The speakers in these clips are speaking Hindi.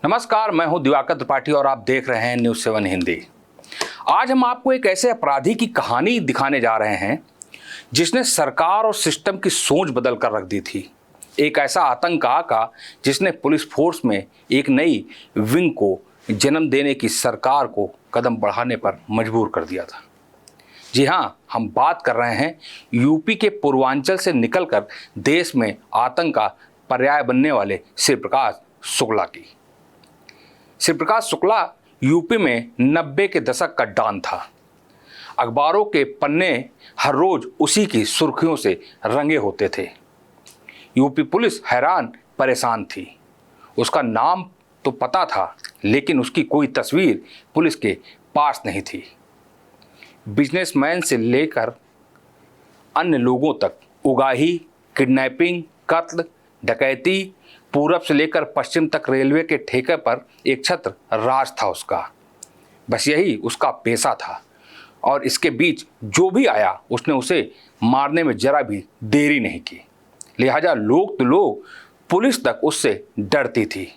नमस्कार, मैं हूं दिवाकर त्रिपाठी और आप देख रहे हैं न्यूज़ 7 हिंदी। आज हम आपको एक ऐसे अपराधी की कहानी दिखाने जा रहे हैं जिसने सरकार और सिस्टम की सोच बदल कर रख दी थी। एक ऐसा आतंक आका जिसने पुलिस फोर्स में एक नई विंग को जन्म देने की सरकार को कदम बढ़ाने पर मजबूर कर दिया था। जी हाँ, हम बात कर रहे हैं यूपी के पूर्वांचल से निकलकर देश में आतंक का पर्याय बनने वाले शिवप्रकाश शुक्ला की। शिवप्रकाश शुक्ला यूपी में 90 के दशक का डॉन था। अखबारों के पन्ने हर रोज उसी की सुर्खियों से रंगे होते थे। यूपी पुलिस हैरान परेशान थी। उसका नाम तो पता था, लेकिन उसकी कोई तस्वीर पुलिस के पास नहीं थी। बिजनेसमैन से लेकर अन्य लोगों तक उगाही, किडनैपिंग, कत्ल, डकैती, पूरब से लेकर पश्चिम तक रेलवे के ठेके पर एक छत्र राज था उसका। बस यही उसका पेशा था और इसके बीच जो भी आया उसने उसे मारने में जरा भी देरी नहीं की। लिहाजा लोग पुलिस तक उससे डरती थी।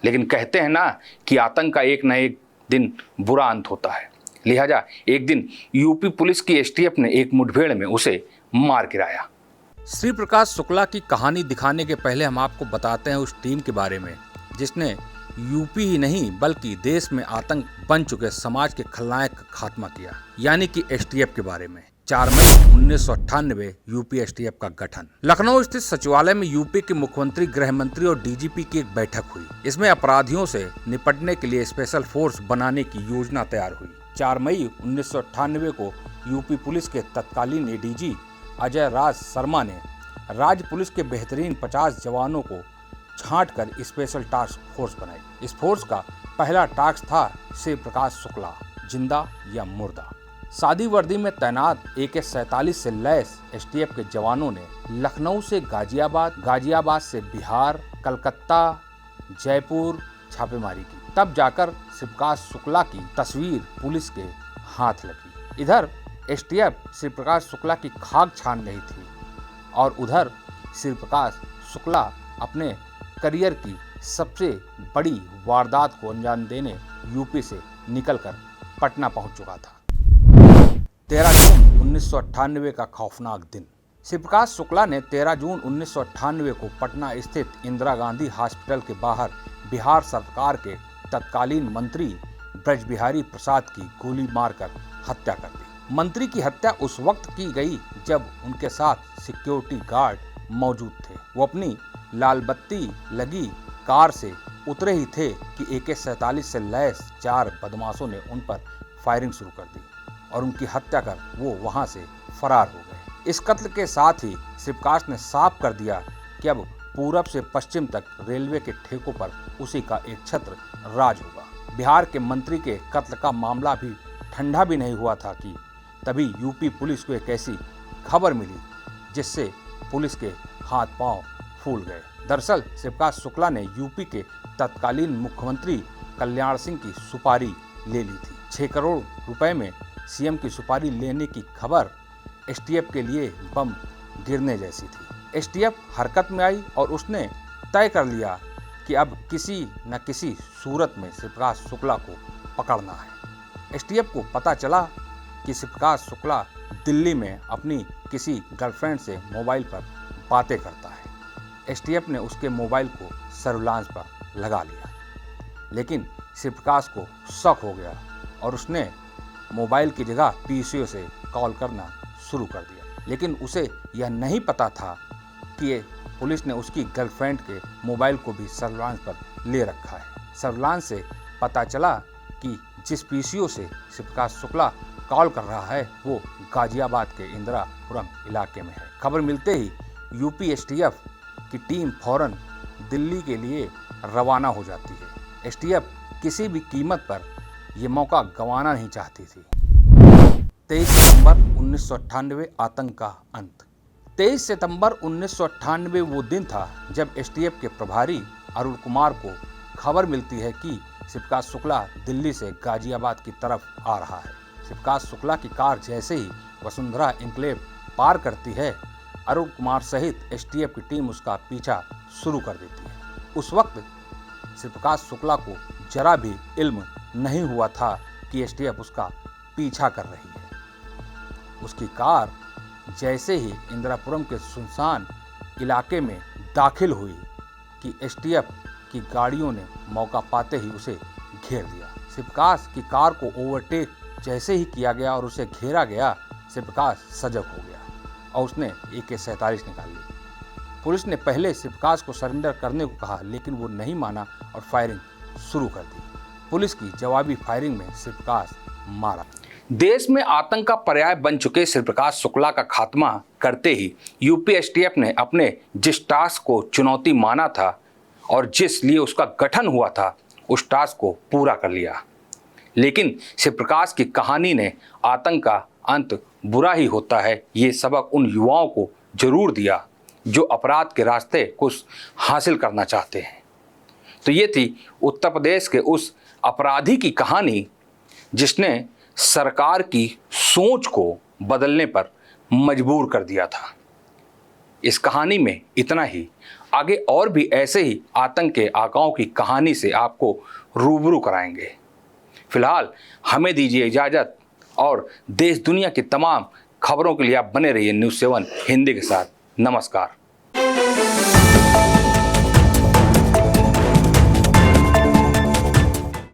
लेकिन कहते हैं ना कि आतंक का एक न एक दिन बुरा अंत होता है। लिहाजा एक दिन यूपी पुलिस की एसटीएफ ने एक मुठभेड़ में उसे मार गिराया। शिवप्रकाश शुक्ला की कहानी दिखाने के पहले हम आपको बताते हैं उस टीम के बारे में जिसने यूपी ही नहीं बल्कि देश में आतंक बन चुके समाज के खलनायक का खात्मा किया, यानी कि एसटीएफ के बारे में। 4 मई 1998 यूपी एसटीएफ का गठन। लखनऊ स्थित सचिवालय में यूपी के मुख्यमंत्री, गृह मंत्री और डीजीपी की एक बैठक हुई। इसमें अपराधियों से निपटने के लिए स्पेशल फोर्स बनाने की योजना तैयार हुई। 4 मई 1998 को यूपी पुलिस के तत्कालीन एडीजी अजय राज शर्मा ने राज्य पुलिस के बेहतरीन 50 जवानों को छांटकर स्पेशल टास्क फोर्स बनाई। इस फोर्स का पहला टास्क था शिवप्रकाश शुक्ला, जिंदा या मुर्दा। सादी वर्दी में तैनात AK-47 से लैस एसटीएफ के जवानों ने लखनऊ से गाजियाबाद से बिहार, कलकत्ता, जयपुर छापेमारी की। तब जाकर शिवप्रकाश शुक्ला की तस्वीर पुलिस के हाथ लगी। इधर एसटीएफ शिवप्रकाश शुक्ला की खाक छान रही थी और उधर शिवप्रकाश शुक्ला अपने करियर की सबसे बड़ी वारदात को अंजाम देने यूपी से निकलकर पटना पहुंच चुका था। 13 जून 1998 का खौफनाक दिन। शिवप्रकाश शुक्ला ने 13 जून 1998 को पटना स्थित इंदिरा गांधी हॉस्पिटल के बाहर बिहार सरकार के तत्कालीन मंत्री ब्रजबिहारी प्रसाद की गोली मारकर हत्या कर दी। मंत्री की हत्या उस वक्त की गई जब उनके साथ सिक्योरिटी गार्ड मौजूद थे। वो अपनी लाल बत्ती लगी कार से उतरे ही थे कि AK-47 से लैस 4 बदमाशों ने उन पर फायरिंग शुरू कर दी और उनकी हत्या कर वो वहां से फरार हो गए। इस कत्ल के साथ ही शिवप्रकाश ने साफ कर दिया कि अब पूरब से पश्चिम तक रेलवे के ठेकों पर उसी का एक छत्र राज होगा। बिहार के मंत्री के कत्ल का मामला भी ठंडा भी नहीं हुआ था कि तभी यूपी पुलिस को एक ऐसी खबर मिली जिससे पुलिस के हाथ पांव फूल गए। दरअसल शिवप्रकाश शुक्ला ने यूपी के तत्कालीन मुख्यमंत्री कल्याण सिंह की सुपारी ले ली थी। 6 करोड़ रुपए में सीएम की सुपारी लेने की खबर एसटीएफ के लिए बम गिरने जैसी थी। एसटीएफ हरकत में आई और उसने तय कर लिया कि अब किसी न किसी सूरत में शिवप्रकाश शुक्ला को पकड़ना है। एसटीएफ को पता चला कि शिवप्रकाश शुक्ला दिल्ली में अपनी किसी गर्लफ्रेंड से मोबाइल पर बातें करता है। एसटीएफ ने उसके मोबाइल को सर्विलांस पर लगा लिया, लेकिन शिवप्रकाश को शक हो गया और उसने मोबाइल की जगह पीसीओ से कॉल करना शुरू कर दिया। लेकिन उसे यह नहीं पता था कि पुलिस ने उसकी गर्लफ्रेंड के मोबाइल को भी सर्विलांस पर ले रखा है। सर्विलांस से पता चला कि जिस पीसीओ से शिवप्रकाश शुक्ला कॉल कर रहा है वो गाजियाबाद के इंदिरापुरम इलाके में है। खबर मिलते ही यूपी एसटीएफ की टीम फौरन दिल्ली के लिए रवाना हो जाती है। एसटीएफ किसी भी कीमत पर यह मौका गंवाना नहीं चाहती थी। 23 सितंबर 1998 आतंक का अंत। 23 सितंबर 1998 वो दिन था जब एसटीएफ के प्रभारी अरुण कुमार को खबर मिलती है कि शिवप्रकाश शुक्ला दिल्ली से गाजियाबाद की तरफ आ रहा है। शिवप्रकाश शुक्ला की कार जैसे ही वसुंधरा एन्क्लेव पार करती है, अरुण कुमार सहित एसटीएफ की टीम उसका पीछा शुरू कर देती है। उस वक्त शिवप्रकाश शुक्ला को जरा भी इल्म नहीं हुआ था कि एसटीएफ उसका पीछा कर रही है। उसकी कार जैसे ही इंदिरापुरम के सुनसान इलाके में दाखिल हुई कि एसटीएफ की गाड़ियों ने मौका पाते ही उसे घेर दिया। शिवप्रकाश की कार को ओवरटेक जैसे ही किया गया और उसे घेरा गया, शिवप्रकाश सजग हो गया और उसने AK-47 निकाल ली। पुलिस ने पहले शिवप्रकाश को सरेंडर करने को कहा, लेकिन वो नहीं माना और फायरिंग शुरू कर दी। पुलिस की जवाबी फायरिंग में शिवप्रकाश मारा। देश में आतंक का पर्याय बन चुके शिवप्रकाश शुक्ला का खात्मा करते ही यूपी एसटीएफ ने अपने जिस टास्क को चुनौती माना था और जिस लिए उसका गठन हुआ था, उस टास्क को पूरा कर लिया। लेकिन शिवप्रकाश की कहानी ने आतंक का अंत बुरा ही होता है, ये सबक उन युवाओं को जरूर दिया जो अपराध के रास्ते कुछ हासिल करना चाहते हैं। तो ये थी उत्तर प्रदेश के उस अपराधी की कहानी जिसने सरकार की सोच को बदलने पर मजबूर कर दिया था। इस कहानी में इतना ही। आगे और भी ऐसे ही आतंक के आकाओं की कहानी से आपको रूबरू कराएंगे। फिलहाल हमें दीजिए इजाज़त और देश दुनिया की तमाम खबरों के लिए आप बने रहिए न्यूज़ 7 हिंदी के साथ। नमस्कार।